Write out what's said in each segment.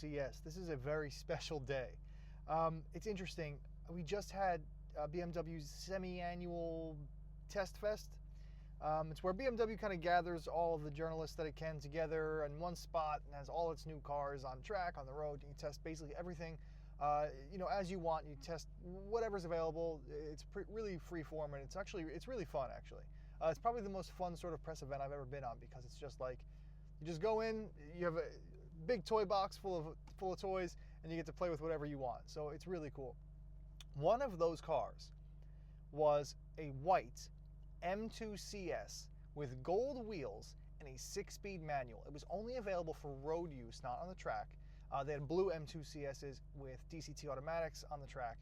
CS. This is a very special day. It's interesting. We just had BMW's semi-annual test fest. It's where BMW kind of gathers all of the journalists that it can together in one spot and has all its new cars on track, on the road. You can test basically everything, as you want. You test whatever's available. It's really free form, and it's really fun, actually. It's probably the most fun sort of press event I've ever been on, because it's just like, you just go in, you have a big toy box full of toys, and you get to play with whatever you want. So it's really cool. One of those cars was a white M2 CS with gold wheels and a 6-speed manual. It was only available for road use, not on the track. They had blue M2 CSs with DCT automatics on the track.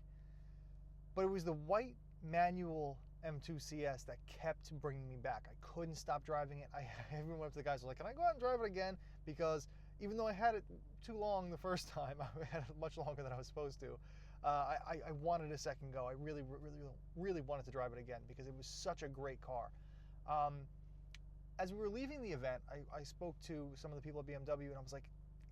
But it was the white manual M2 CS that kept bringing me back. I couldn't stop driving it. I even went up to the guys, I was like, can I go out and drive it again? Because even though I had it too long the first time, I had it much longer than I was supposed to. I wanted a second go. I really wanted to drive it again because it was such a great car. As we were leaving the event, I spoke to some of the people at BMW, and I was like,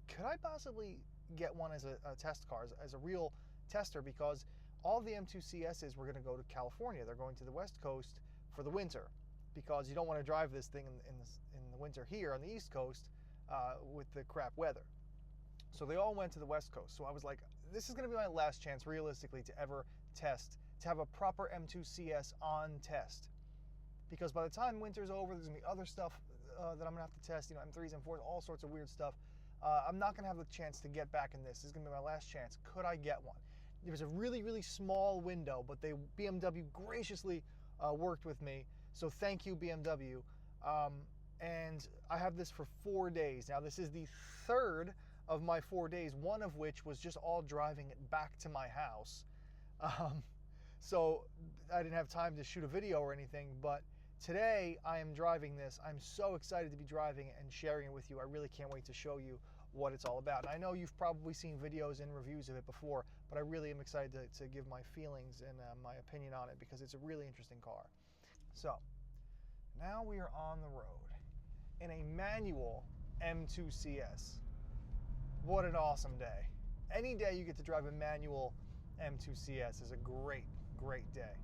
could I possibly get one as a test car, as a real tester? Because all of the M2 CSs were going to go to California. They're going to the West Coast for the winter, because you don't want to drive this thing in the winter here on the East Coast with the crap weather. So they all went to the West Coast. So I was like, this is going to be my last chance, realistically, to ever test, to have a proper M2 CS on test. Because by the time winter's over, there's going to be other stuff that I'm going to have to test, M3s, M4s, all sorts of weird stuff. I'm not going to have the chance to get back in this. This is going to be my last chance. Could I get one? There was a really small window, but BMW graciously worked with me. So thank you, BMW. And I have this for 4 days. Now, this is the third of my 4 days, one of which was just all driving it back to my house. So I didn't have time to shoot a video or anything, but today I am driving this. I'm so excited to be driving it and sharing it with you. I really can't wait to show you what it's all about. And I know you've probably seen videos and reviews of it before, but I really am excited to give my feelings and my opinion on it, because it's a really interesting car. So now we are on the road in a manual M2 CS. What an awesome day. Any day you get to drive a manual M2 CS is a great day.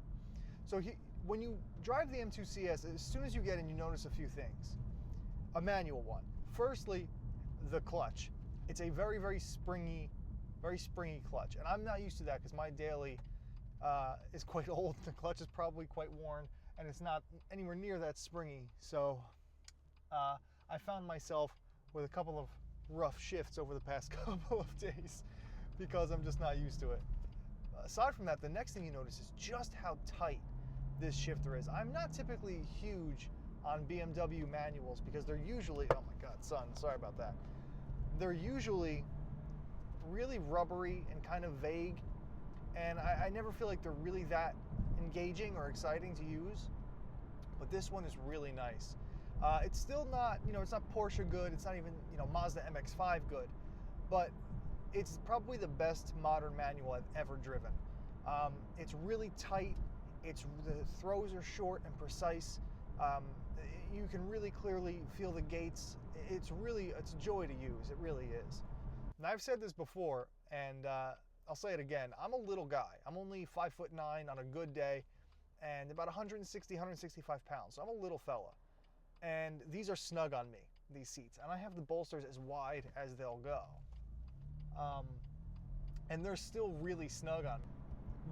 So when you drive the M2 CS, as soon as you get in, you notice a few things. A manual one. Firstly, the clutch. It's a very springy clutch, and I'm not used to that because my daily is quite old. The clutch is probably quite worn, and it's not anywhere near that springy. So I found myself with a couple of rough shifts over the past couple of days because I'm just not used to it. Aside from that, the next thing you notice is just how tight this shifter is. I'm not typically huge on BMW manuals because they're usually, oh my God, son, sorry about that. They're usually really rubbery and kind of vague, and I never feel like they're really that engaging or exciting to use. But this one is really nice. It's still not, it's not Porsche good. It's not even, Mazda MX-5 good, but it's probably the best modern manual I've ever driven. It's really tight. The throws are short and precise. You can really clearly feel the gates. It's a joy to use. It really is. Now, I've said this before, and I'll say it again. I'm a little guy. I'm only 5'9" on a good day, and about 160, 165 pounds. So I'm a little fella. And these are snug on me, these seats. And I have the bolsters as wide as they'll go. And they're still really snug on me.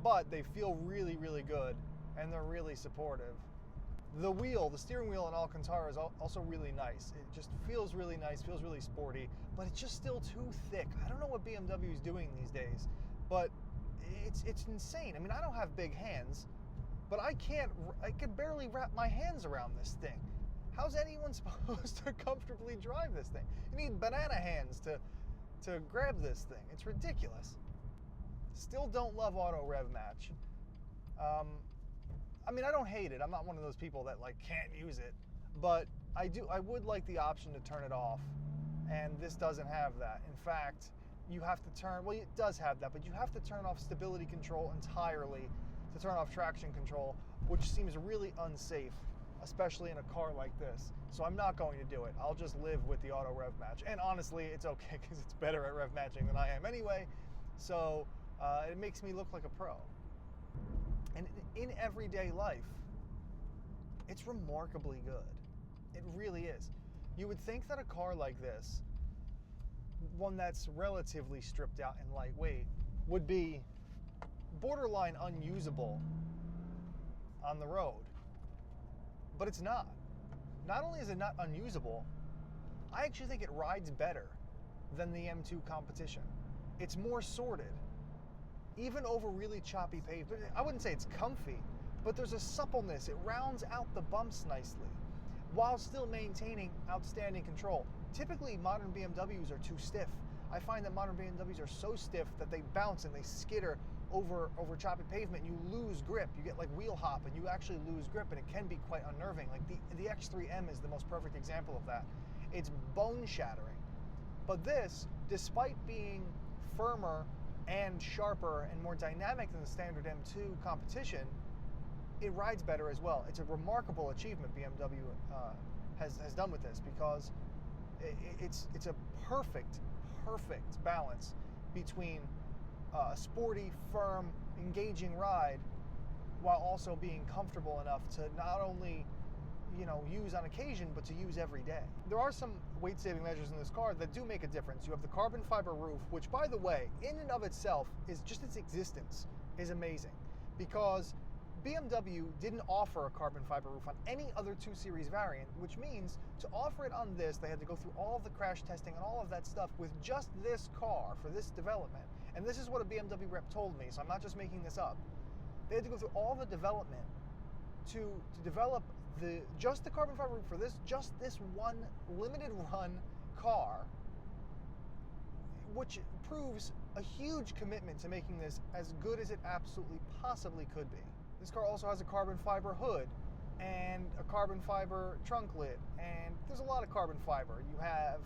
But they feel really good, and they're really supportive. The steering wheel in Alcantara is also really nice. It just feels really nice, feels really sporty, but it's just still too thick. I don't know what BMW is doing these days, but it's insane. I mean, I don't have big hands, but I could barely wrap my hands around this thing. How's anyone supposed to comfortably drive this thing? You need banana hands to grab this thing. It's ridiculous. Still don't love auto rev match. I mean, I don't hate it. I'm not one of those people that can't use it, but I would like the option to turn it off, and this doesn't have that. In fact, you have to turn, well, it does have that, but you have to turn off stability control entirely to turn off traction control, which seems really unsafe, especially in a car like this. So I'm not going to do it. I'll just live with the auto rev match. And honestly, it's okay because it's better at rev matching than I am anyway. So it makes me look like a pro. And in everyday life, it's remarkably good. It really is. You would think that a car like this, one that's relatively stripped out and lightweight, would be borderline unusable on the road. But it's not. Not only is it not unusable, I actually think it rides better than the M2 competition. It's more sorted, even over really choppy pavement. I wouldn't say it's comfy, but there's a suppleness. It rounds out the bumps nicely while still maintaining outstanding control. Typically, modern BMWs are too stiff. I find that modern BMWs are so stiff that they bounce and they skitter over choppy pavement, and you lose grip. You get like wheel hop and you actually lose grip, and it can be quite unnerving. Like the X3M is the most perfect example of that. It's bone shattering. But this, despite being firmer and sharper and more dynamic than the standard M2 competition, it rides better as well. It's a remarkable achievement BMW has done with this, because it's a perfect balance between a sporty, firm, engaging ride while also being comfortable enough to not only use on occasion, but to use every day. There are some weight-saving measures in this car that do make a difference. You have the carbon fiber roof, which, by the way, in and of itself, is just its existence is amazing, because BMW didn't offer a carbon fiber roof on any other 2 Series variant, which means to offer it on this, they had to go through all of the crash testing and all of that stuff with just this car for this development. And this is what a BMW rep told me, so I'm not just making this up. They had to go through all the development to develop just the carbon fiber roof for just this one limited run car, which proves a huge commitment to making this as good as it absolutely possibly could be. This car also has a carbon fiber hood and a carbon fiber trunk lid, and there's a lot of carbon fiber. You have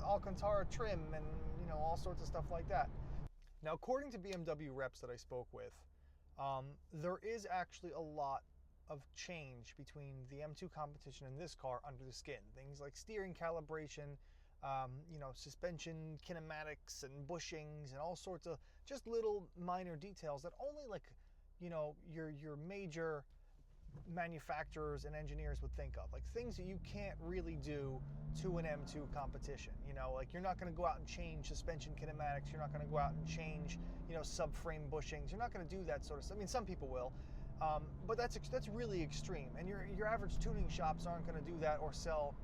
Alcantara trim and all sorts of stuff like that. Now, according to BMW reps that I spoke with, there is actually a lot of change between the M2 competition and this car under the skin. Things like steering calibration, suspension kinematics and bushings and all sorts of just little minor details that only your major manufacturers and engineers would think of, like things that you can't really do to an M2 competition. Like you're not going to go out and change suspension kinematics. You're not going to go out and change, subframe bushings. You're not going to do that sort of stuff. I mean, some people will, but that's really extreme. And your average tuning shops aren't going to do that or sell,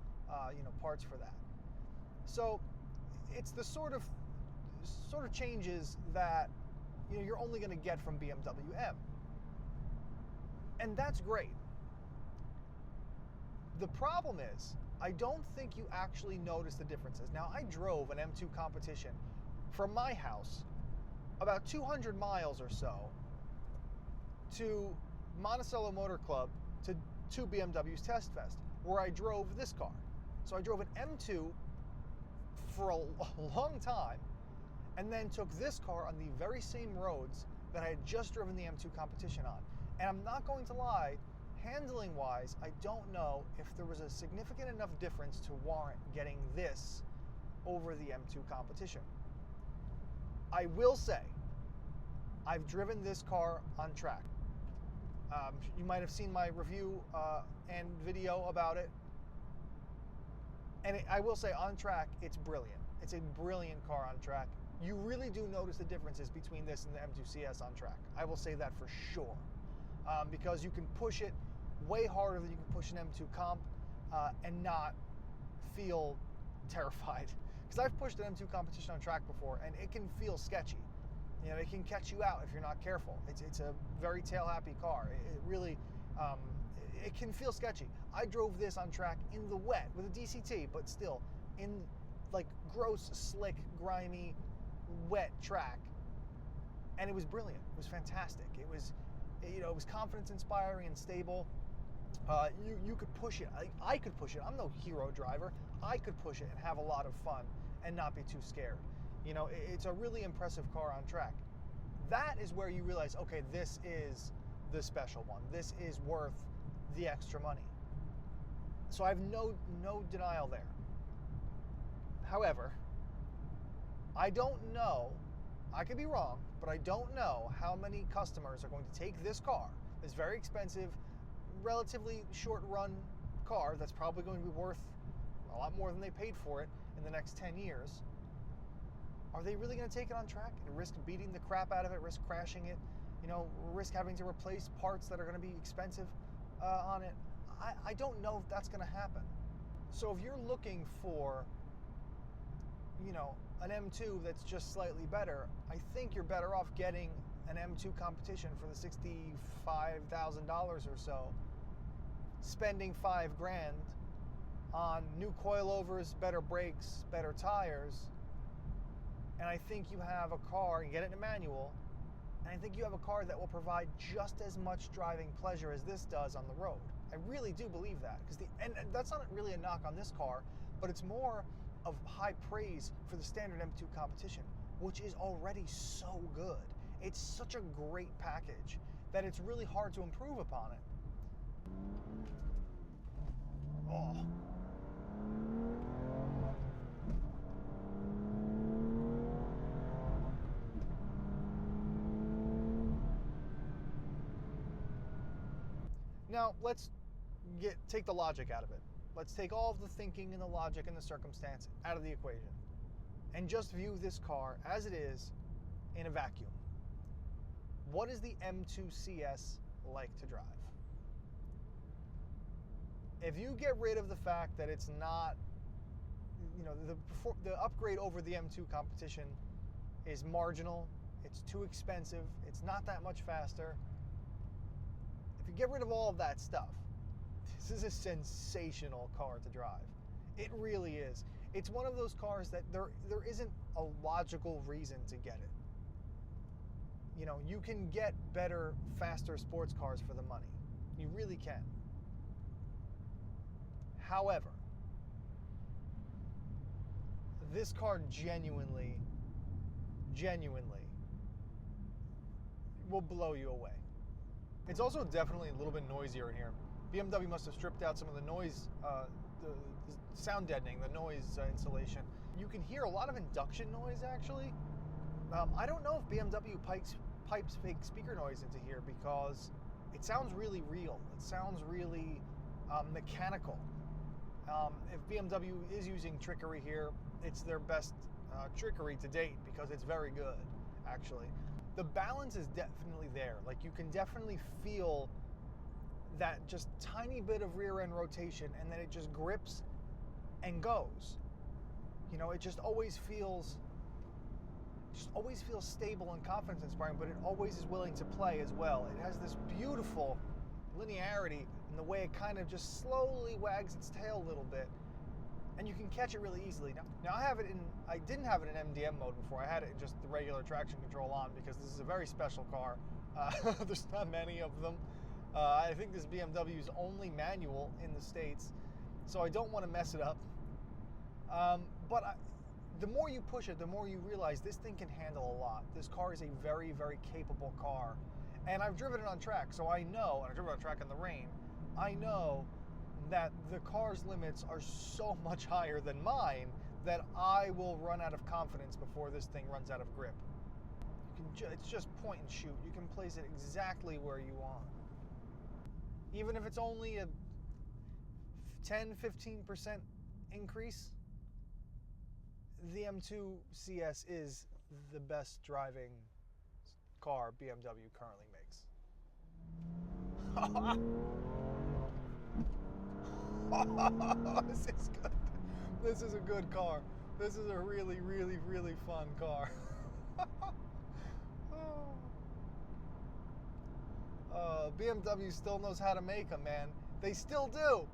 parts for that. So it's the sort of changes that you're only going to get from BMW M. And that's great. The problem is, I don't think you actually notice the differences. Now, I drove an M2 competition from my house about 200 miles or so to Monticello Motor Club to BMW's Test Fest, where I drove this car. So I drove an M2 for a long time, and then took this car on the very same roads that I had just driven the M2 competition on. And I'm not going to lie, handling-wise, I don't know if there was a significant enough difference to warrant getting this over the M2 competition. I will say, I've driven this car on track. You might have seen my review and video about it. And I will say, on track, it's brilliant. It's a brilliant car on track. You really do notice the differences between this and the M2 CS on track. I will say that for sure. Because you can push it way harder than you can push an M2 comp and not feel terrified. Because I've pushed an M2 competition on track before, and it can feel sketchy. It can catch you out if you're not careful. It's a very tail-happy car. It really, it can feel sketchy. I drove this on track in the wet with a DCT, but still in like gross, slick, grimy, wet track, and it was brilliant. It was fantastic. It was confidence inspiring and stable. You could push it. I could push it. I'm no hero driver. I could push it and have a lot of fun and not be too scared. It's a really impressive car on track. That is where you realize, okay, this is the special one. This is worth the extra money. So I have no denial there. However, I don't know, I could be wrong, but I don't know how many customers are going to take this car, this very expensive, relatively short run car that's probably going to be worth a lot more than they paid for it in the next 10 years. Are they really going to take it on track and risk beating the crap out of it, risk crashing it, risk having to replace parts that are going to be expensive on it? I don't know if that's going to happen. So if you're looking for, an M2 that's just slightly better, I think you're better off getting an M2 competition for the $65,000 or so, spending $5,000 on new coilovers, better brakes, better tires, and I think you have a car, you get it in a manual, and I think you have a car that will provide just as much driving pleasure as this does on the road. I really do believe that, and that's not really a knock on this car, but it's more of high praise for the standard M2 competition, which is already so good. It's such a great package that it's really hard to improve upon it. Oh. Now, let's take the logic out of it. Let's take all of the thinking and the logic and the circumstance out of the equation and just view this car as it is in a vacuum. What is the M2 CS like to drive? If you get rid of the fact that it's not, the upgrade over the M2 competition is marginal, it's too expensive, it's not that much faster. If you get rid of all of that stuff, this is a sensational car to drive. It really is. It's one of those cars that there isn't a logical reason to get it. You can get better, faster sports cars for the money. You really can. However, this car genuinely will blow you away. It's also definitely a little bit noisier in here. BMW must have stripped out some of the noise, the sound deadening, the noise insulation. You can hear a lot of induction noise, actually. I don't know if BMW pipes fake speaker noise into here because it sounds really real. It sounds really mechanical. If BMW is using trickery here, it's their best trickery to date because it's very good, actually. The balance is definitely there. Like, you can definitely feel that just tiny bit of rear end rotation, and then it just grips and goes. It just always feels stable and confidence inspiring, but it always is willing to play as well. It has this beautiful linearity in the way it kind of just slowly wags its tail a little bit, and you can catch it really easily. Now I didn't have it in MDM mode before. I had it in just the regular traction control on because this is a very special car. There's not many of them. I think this BMW's only manual in the States, so I don't want to mess it up. The more you push it, the more you realize this thing can handle a lot. This car is a very, very capable car. And I've driven it on track, so I know, and I've driven it on track in the rain, I know that the car's limits are so much higher than mine that I will run out of confidence before this thing runs out of grip. It's just point and shoot. You can place it exactly where you want. Even if it's only a 10-15% increase, the M2 CS is the best driving car BMW currently makes. This is good. This is a good car. This is a really, really, really fun car. BMW still knows how to make them, man. They still do.